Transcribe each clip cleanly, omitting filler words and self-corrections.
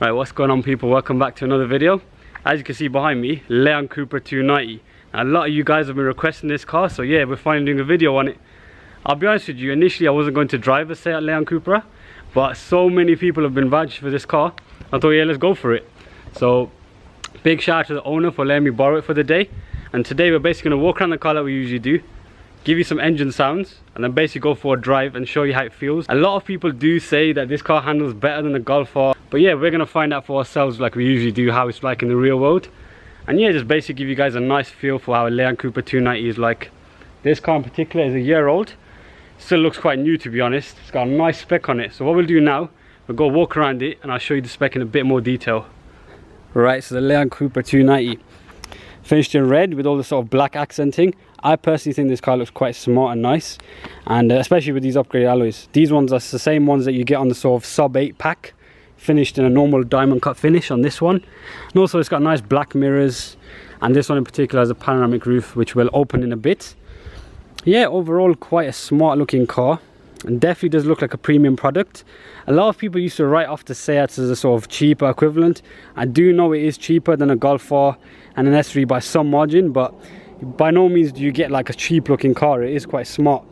Right, what's going on, people? Welcome back to another video. As you can see behind me, Leon Cupra 290. Now, a lot of you guys have been requesting this car, so yeah, we're finally doing a video on it. I'll be honest with you, initially I wasn't going to drive a Seat Leon Cupra, but so many people have been vouching for this car. I thought, yeah, let's go for it. So big shout out to the owner for letting me borrow it for the day. And today we're basically going to walk around the car like we usually do, give you some engine sounds, and then basically go for a drive and show you how it feels. A lot of people do say that this car handles better than the Golf R, but yeah, we're going to find out for ourselves like we usually do, how it's like in the real world. And yeah, just basically give you guys a nice feel for how a Leon Cupra 290 is like. This car in particular is a year old, still looks quite new to be honest. It's got a nice spec on it. So what we'll do now, we'll go walk around it and I'll show you the spec in a bit more detail. Right, so the Leon Cupra 290, finished in red with all the sort of black accenting. I personally think this car looks quite smart and nice, and especially with these upgraded alloys. These ones are the same ones that you get on the sort of sub 8 pack, finished in a normal diamond cut finish on this one. And also it's got nice black mirrors, and this one in particular has a panoramic roof which will open in a bit. Yeah, overall quite a smart looking car, and definitely does look like a premium product. A lot of people used to write off the Seats as a sort of cheaper equivalent. I do know it is cheaper than a Golf R and an S3 by some margin, but by no means do you get like a cheap looking car. It is quite smart.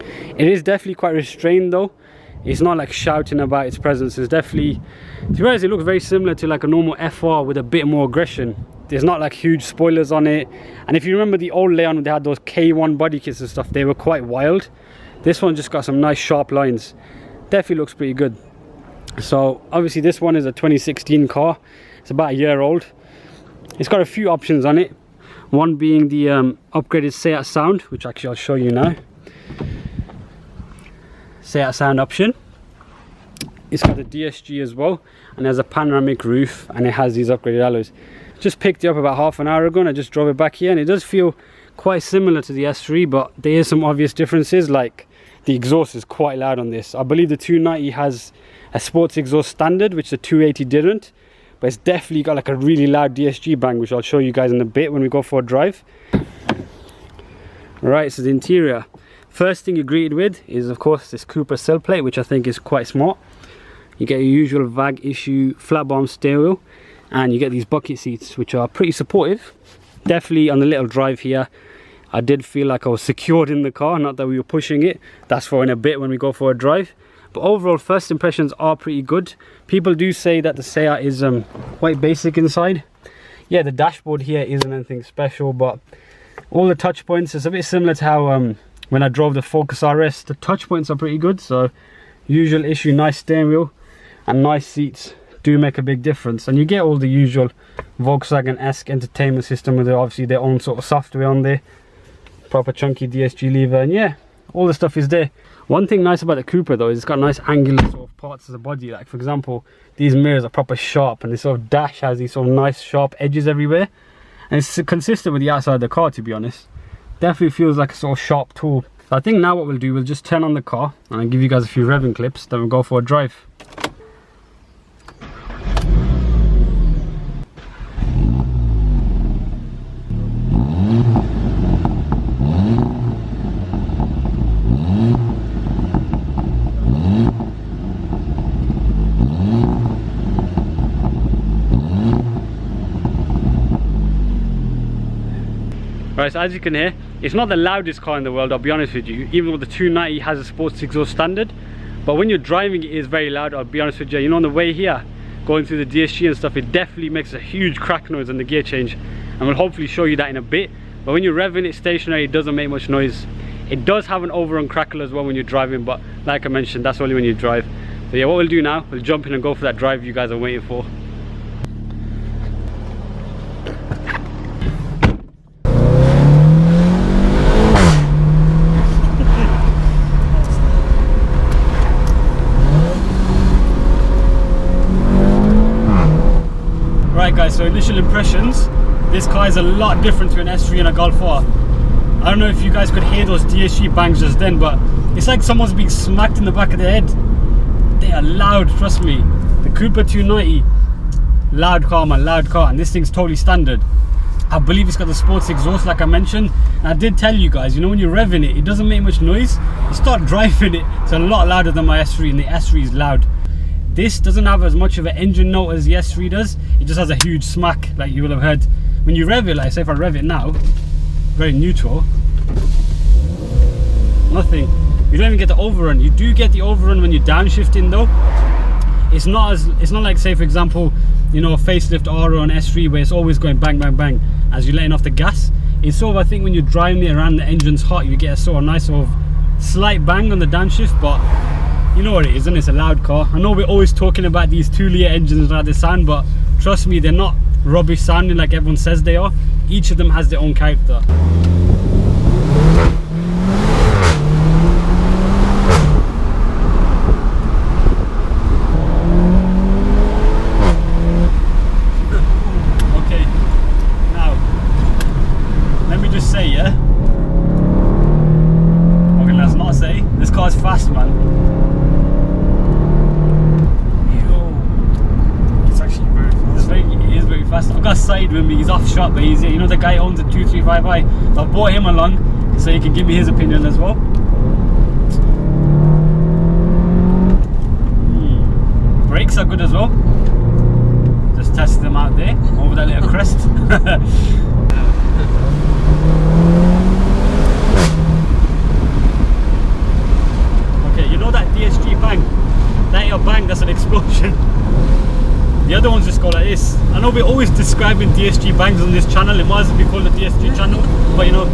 It is definitely quite restrained though. It's not like shouting about its presence. It's definitely, to be honest, it looks very similar to like a normal FR with a bit more aggression. There's not like huge spoilers on it, and if you remember the old Leon, they had those K1 body kits and stuff, they were quite wild. This one just got some nice sharp lines. Definitely looks pretty good. So obviously this one is a 2016 car. It's about a year old. It's got a few options on it, one being the upgraded Seat sound, which actually I'll show you now. Seat sound option. It's got the DSG as well, and there's a panoramic roof, and it has these upgraded alloys. Just picked it up about half an hour ago and I just drove it back here, and it does feel quite similar to the S3, but there is some obvious differences. Like the exhaust is quite loud on this. I believe the 290 has a sports exhaust standard, which the 280 didn't, but it's definitely got like a really loud DSG bang, which I'll show you guys in a bit when we go for a drive. Right, so the interior, first thing you're greeted with is of course this Cupra sill plate, which I think is quite smart. You get your usual VAG issue flat bottom steering wheel, and you get these bucket seats which are pretty supportive. Definitely on the little drive here I did feel like I was secured in the car, not that we were pushing it. That's for in a bit when we go for a drive. But overall first impressions are pretty good. People do say that the Seat is quite basic inside. Yeah, the dashboard here isn't anything special, but all the touch points, it's a bit similar to how when I drove the Focus RS, the touch points are pretty good. So usual issue, nice steering wheel and nice seats do make a big difference. And you get all the usual Volkswagen-esque entertainment system with obviously their own sort of software on there, proper chunky DSG lever, and yeah, all the stuff is there. One thing nice about the Cupra though is it's got nice angular sort of parts of the body. Like for example, these mirrors are proper sharp, and this sort of dash has these sort of nice sharp edges everywhere, and it's consistent with the outside of the car, to be honest. Definitely feels like a sort of sharp tool. So I think now what we'll do, we'll just turn on the car and I'll give you guys a few revving clips, then we'll go for a drive. Right, so as you can hear, it's not the loudest car in the world, I'll be honest with you, even though the 290 has a sports exhaust standard. But when you're driving, it is very loud, I'll be honest with you. You know, on the way here, going through the DSG and stuff, it definitely makes a huge crack noise on the gear change. And we'll hopefully show you that in a bit. But when you're revving it stationary, it doesn't make much noise. It does have an overrun crackle as well when you're driving, but like I mentioned, that's only when you drive. So yeah, what we'll do now, we'll jump in and go for that drive you guys are waiting for. Right guys, so initial impressions, this car is a lot different to an S3 and a Golf R. I don't know if you guys could hear those DSG bangs just then, but it's like someone's being smacked in the back of the head. They are loud, trust me. The Cupra 290, loud car man, loud car, and this thing's totally standard. I believe it's got the sports exhaust like I mentioned, and I did tell you guys, you know, when you're revving it, it doesn't make much noise. You start driving it, it's a lot louder than my S3, and the S3 is loud. This doesn't have as much of an engine note as the S3 does. It just has a huge smack, like you will have heard when you rev it. Like say if I rev it now, very neutral, nothing. You don't even get the overrun. You do get the overrun when you're downshifting though. It's not like say for example, you know, a facelift R or an S3 where it's always going bang bang bang as you're letting off the gas. It's sort of, I think when you're driving it around, the engine's hot, you get a sort of nice sort of slight bang on the downshift, but you know what it is, and it's a loud car. I know we're always talking about these 2-litre engines like they sound, but trust me, they're not rubbish sounding like everyone says they are. Each of them has their own character. Okay, now let me just say, yeah, okay, let's not say this car's fast, man. Fast. I've got a side with me, he's off shot, but he's, you know, the guy owns a 235i, so I brought him along so he can give me his opinion as well. Brakes are good as well. Just test them out there over that little crest. Okay, you know that DSG bang? That ain't a bang, that's an explosion. The other ones just go like this. I know we're always describing DSG bangs on this channel. It might as well be called the DSG channel, but you know.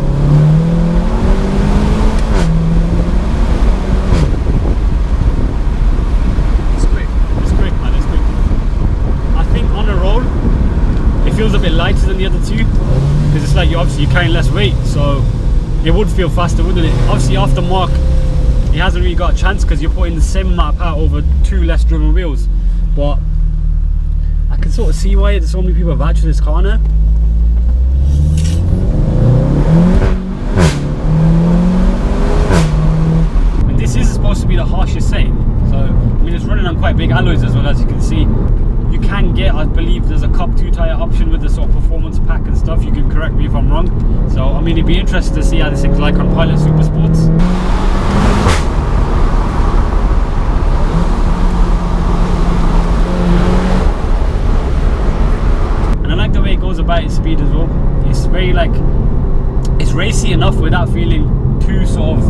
It's quick. It's quick, man. It's quick. I think on a roll, it feels a bit lighter than the other two because it's like you're carrying less weight, so it would feel faster, wouldn't it? Obviously, after mark, it hasn't really got a chance because you're putting the same amount of power over 2 less driven wheels, but I can sort of see why so many people vouch for this car now. And this is supposed to be the harshest setting, so I mean it's running on quite big alloys as well, as you can see. You can get, I believe there's a Cup 2 tyre option with the sort of performance pack and stuff. You can correct me if I'm wrong. So I mean it'd be interesting to see how this thing's like on Pilot Super Sports. About its speed as well. It's very like, it's racy enough without feeling too sort of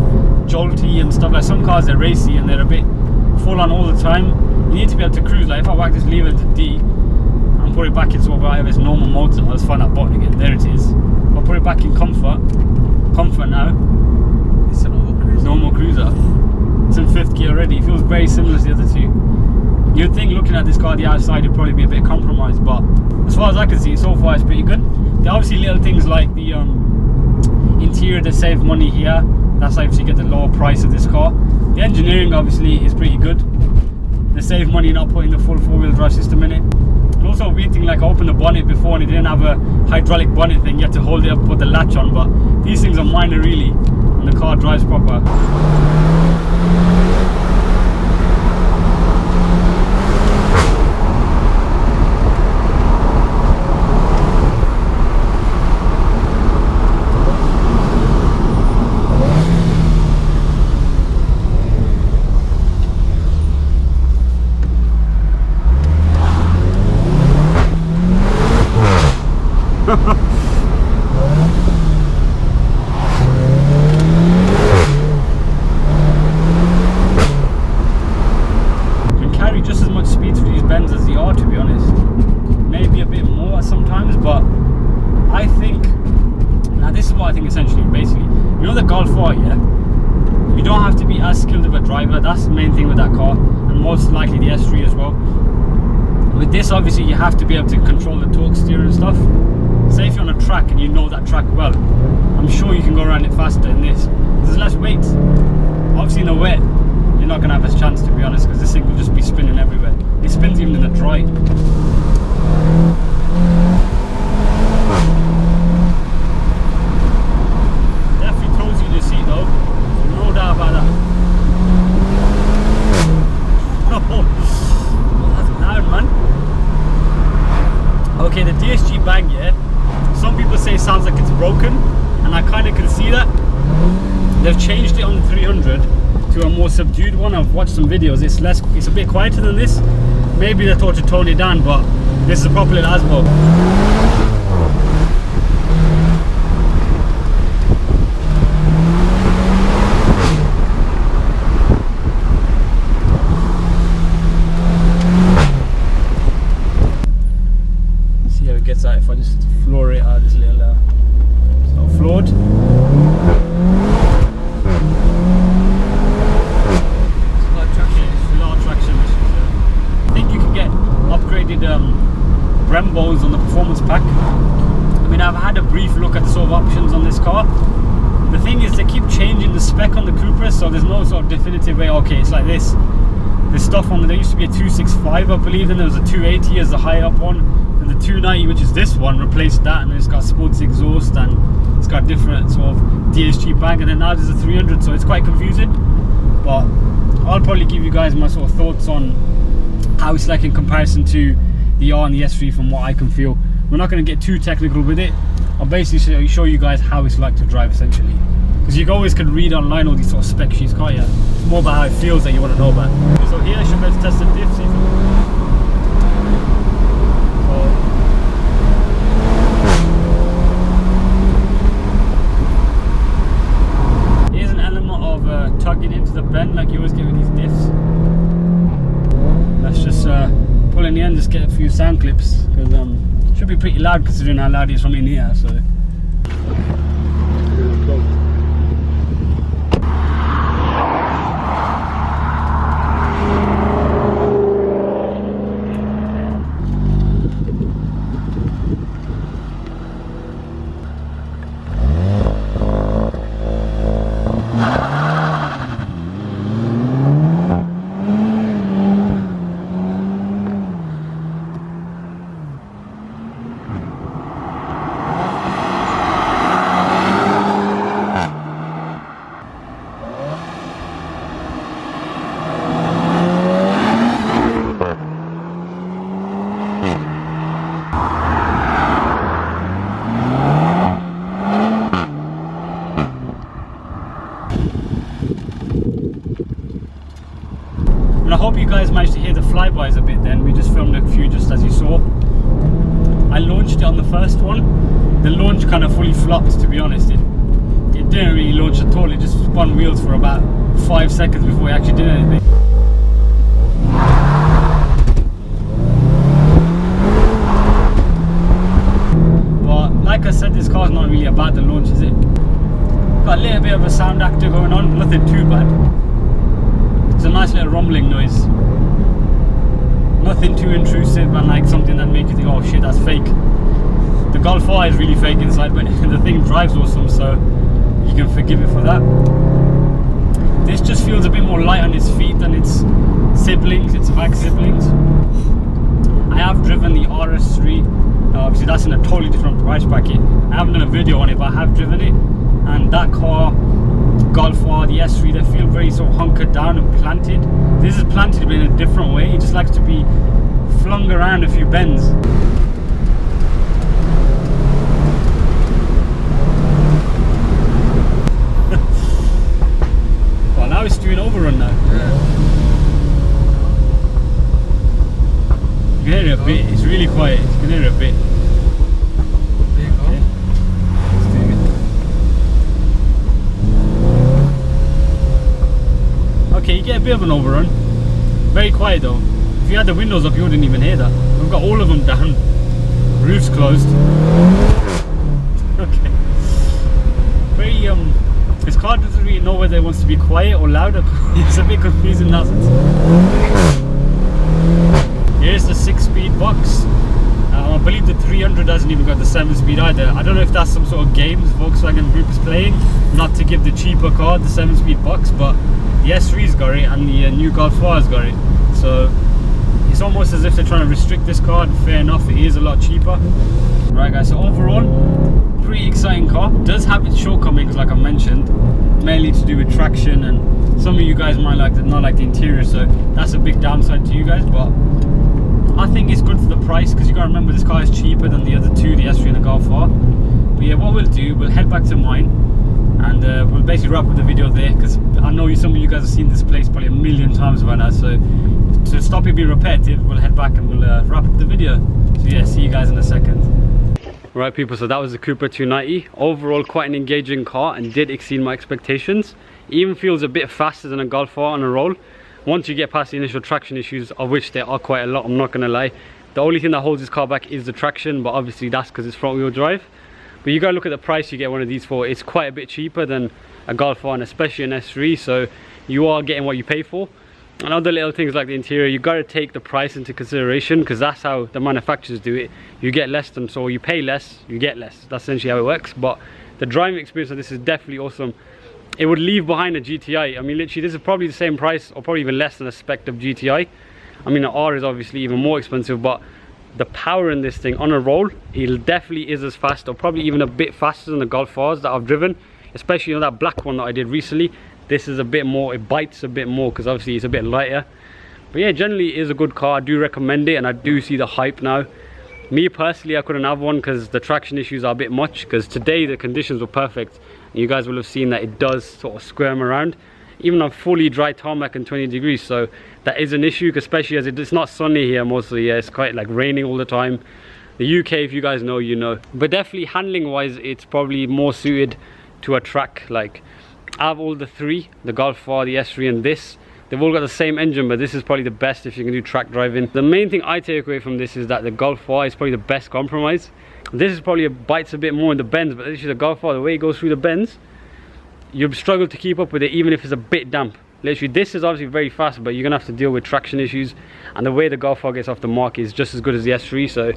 jolty and stuff. Like some cars are racy and they're a bit full on all the time. You need to be able to cruise. Like if I whack this lever to D and put it back in sort of its normal mode, I'll just find that button again. There it is. I'll put it back in comfort now. It's a normal cruiser. It's in 5th gear already. It feels very similar to the other two. You'd think looking at this car the outside it'd probably be a bit compromised, but as far as I can see so far it's pretty good. There are obviously little things like the interior that save money here. That's obviously you get the lower price of this car. The engineering obviously is pretty good. They save money not putting the full 4-wheel drive system in it. And also a weird thing, like I opened the bonnet before and it didn't have a hydraulic bonnet thing. You had to hold it up, put the latch on, but these things are minor really and the car drives proper. Can carry just as much speed through these bends as the R, to be honest. Maybe a bit more sometimes, but I think, now this is what I think essentially, basically, you know the Golf R, yeah? You don't have to be as skilled of a driver. That's the main thing with that car, and most likely the S3 as well. With this, obviously, you have to be able to control the torque steer and stuff. Say if you're on a track and you know that track well, I'm sure you can go around it faster than this. There's less weight. Obviously in the wet, you're not going to have a chance, to be honest, because this thing will just be spinning everywhere. It spins even in the dry. Definitely throws you in the seat though. No doubt about that. That's loud, man. Okay, the DSG bang, yeah, some people say it sounds like it's broken, and I kind of can see that. They've changed it on the 300 to to a more subdued one. I've watched some videos, it's a bit quieter than this. Maybe they thought to tone it down, but this is a proper little Asbo. See how it gets out if I just floor it out this little so floored. Brembos on the performance pack. I mean, I've had a brief look at the sort of options on this car. The thing is, they keep changing the spec on the Cupra, so there's no sort of definitive way, okay, it's like this. There's stuff on there used to be a 265, I believe, then there was a 280 as the higher up one, and the 290, which is this one, replaced that, and it's got sports exhaust and it's got different sort of DSG bag, and then now there's a 300, so it's quite confusing. But I'll probably give you guys my sort of thoughts on how it's like in comparison to the R and the S3 from what I can feel. We're not going to get too technical with it. I'll basically show you guys how it's like to drive, essentially, because you always can read online all these sort of spec sheets, can't you? It's more about how it feels that you want to know about. So here I should be able to test the diff, see if here's an element of tugging into the bend like you always get with these diffs. Let's just pull in the end, just get a few sound clips, because it should be pretty loud considering how loud it is from in here. So I hope you guys managed to hear the flybys a bit then. We just filmed a few just as you saw. I launched it on the first one. The launch kind of fully flopped, to be honest. It didn't really launch at all. It just spun wheels for about 5 seconds before it actually did anything. But like I said, this car's not really about the launch, is it? Got a little bit of a sound actor going on, nothing too bad. It's a nice little rumbling noise. Nothing too intrusive and like something that makes you think, oh shit, that's fake. The Golf R is really fake inside, but the thing drives awesome, so you can forgive it for that. This just feels a bit more light on its feet than its siblings, its back siblings. I have driven the RS3, obviously that's in a totally different price bracket. I haven't done a video on it, but I have driven it, and that car, Golf R, the S3, they feel very sort of hunkered down and planted. This is planted but in a different way. It just likes to be flung around a few bends. Well, now it's doing overrun now. Yeah. You can hear it a bit, it's really quiet. You can hear it a bit. There you go. Okay. Let's do it. Okay, you get a bit of an overrun. Very quiet though. If you had the windows up, you wouldn't even hear that. We've got all of them down. Roof's closed. Okay. Very this car doesn't really know whether it wants to be quiet or louder. It's a bit confusing in that sense. Here's the 6-speed box. I believe the 300 hasn't even got the 7-speed either. I don't know if that's some sort of games Volkswagen Group is playing, not to give the cheaper car the 7-speed box, but the S3's got it and the new Golf R's got it. So it's almost as if they're trying to restrict this car, and fair enough, it is a lot cheaper. Right guys, so overall, pretty exciting car. Does have its shortcomings, like I mentioned, mainly to do with traction, and some of you guys might not like the interior, so that's a big downside to you guys, but I think it's good for the price, because you gotta remember this car is cheaper than the other two, the S3 and the Golf R. But yeah, what we'll do, we'll head back to mine and we'll basically wrap up the video there, because I know some of you guys have seen this place probably a million times by now. So to stop it being repetitive, we'll head back and we'll wrap up the video. So yeah, see you guys in a second. Right people, so that was the Cupra 290. Overall quite an engaging car and did exceed my expectations. It even feels a bit faster than a Golf R on a roll. Once you get past the initial traction issues, of which there are quite a lot, I'm not going to lie. The only thing that holds this car back is the traction, but obviously that's because it's front wheel drive. But you gotta look at the price you get one of these for. It's quite a bit cheaper than a Golf R, and especially an S3, so you are getting what you pay for. And other little things like the interior, you gotta take the price into consideration, because that's how the manufacturers do it. You get less than, so you pay less, you get less. That's essentially how it works. But the driving experience of this is definitely awesome. It would leave behind a GTI. I mean, literally, this is probably the same price, or probably even less than a spec of GTI. I mean, the R is obviously even more expensive, but the power in this thing on a roll, it definitely is as fast, or probably even a bit faster than the Golf Rs that I've driven. Especially on that black one that I did recently. This is a bit more, it bites a bit more, because obviously it's a bit lighter. But yeah, generally it is a good car. I do recommend it, and I do see the hype now. Me personally, I couldn't have one because the traction issues are a bit much, because today the conditions were perfect. You guys will have seen that it does sort of squirm around, even on fully dry tarmac and 20 degrees. So that is an issue, especially as it's not sunny here most of the year. It's quite like raining all the time. The UK, if you guys know, you know. But definitely handling wise, it's probably more suited to a track. Like, out of all the three, the Golf R, the S3 and this, they've all got the same engine, but this is probably the best if you can do track driving. The main thing I take away from this is that the Golf R is probably the best compromise. This is probably bites a bit more in the bends, but literally the Golf R, the way it goes through the bends, you'll struggle to keep up with it even if it's a bit damp. Literally, this is obviously very fast, but you're gonna have to deal with traction issues, and the way the Golf R gets off the mark is just as good as the S3, so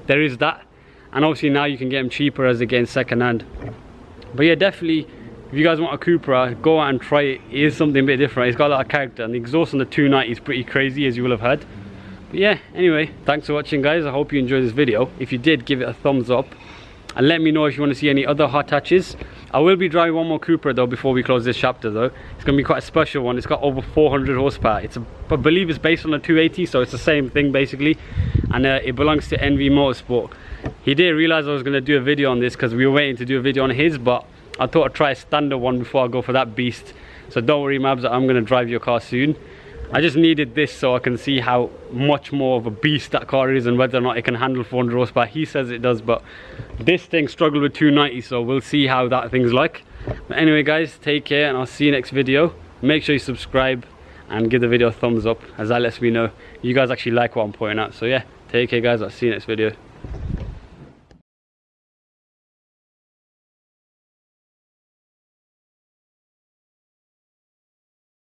there is that. And obviously now you can get them cheaper as they get in second hand. But yeah, definitely, if you guys want a Cupra, go out and try it. It is something a bit different. It's got a lot of character, and the exhaust on the 290 is pretty crazy, as you will have heard. But yeah, anyway, thanks for watching guys. I hope you enjoyed this video. If you did, give it a thumbs up, and let me know if you want to see any other hot hatches. I will be driving one more Cupra though before we close this chapter though. It's going to be quite a special one. It's got over 400 horsepower. I believe it's based on a 280, so it's the same thing basically, and it belongs to NV Motorsport. He didn't realize I was going to do a video on this because we were waiting to do a video on his, but I thought I'd try a standard one before I go for that beast. So don't worry Mabs, I'm going to drive your car soon. I just needed this so I can see how much more of a beast that car is, and whether or not it can handle 400 horsepower. He says it does, but this thing struggled with 290, so we'll see how that thing's like. But anyway guys, take care, and I'll see you next video. Make sure you subscribe and give the video a thumbs up, as that lets me know you guys actually like what I'm pointing out. So yeah, take care guys, I'll see you next video.